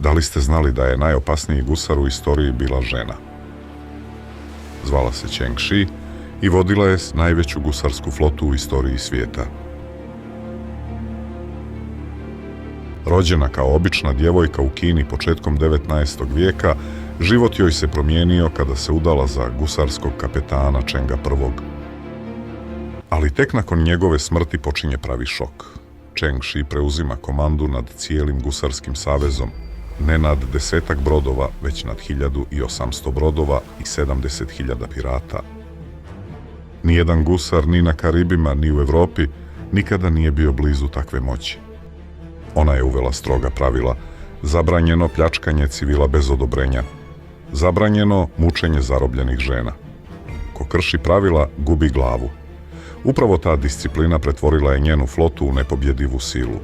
Da li ste znali da je najopasniji gusar u istoriji bila žena? Zvala se Cheng Shi i vodila je najveću gusarsku flotu u istoriji svijeta. Rođena kao obična djevojka u Kini početkom 19. vijeka, život joj se promijenio kada se udala za gusarskog kapetana Chenga I. Ali tek nakon njegove smrti počinje pravi šok. Cheng Shi preuzima komandu nad cijelim gusarskim savezom, ne nad 10-ak brodova, već nad 1800 brodova i 70.000 pirata. Nijedan gusar ni na Karibima ni u Europi nikada nije bio blizu takve moći. Ona je uvela stroga pravila: zabranjeno pljačkanje civila bez odobrenja, zabranjeno mučenje zarobljenih žena. Ko krši pravila, gubi glavu. Upravo ta disciplina pretvorila je njenu flotu u nepobjedivu silu.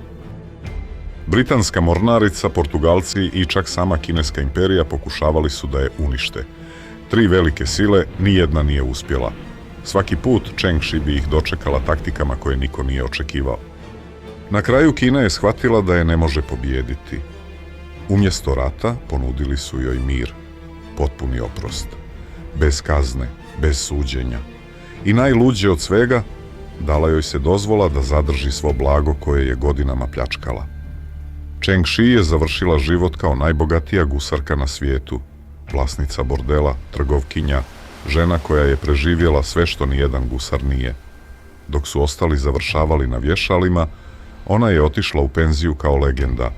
Britanska mornarica, Portugalci i čak sama Kineska imperija pokušavali su da je unište. 3 velike sile, nijedna nije uspjela. Svaki put Cheng Shi bi ih dočekala taktikama koje niko nije očekivao. Na kraju Kina je shvatila da je ne može pobijediti. Umjesto rata ponudili su joj mir, potpuni oprost, bez kazne, bez suđenja. I najluđe od svega, dala joj se dozvola da zadrži svo blago koje je godinama pljačkala. Cheng Shi je završila život kao najbogatija gusarka na svijetu, vlasnica bordela, trgovkinja, žena koja je preživjela sve što nijedan gusar nije. Dok su ostali završavali na vješalima, ona je otišla u penziju kao legenda,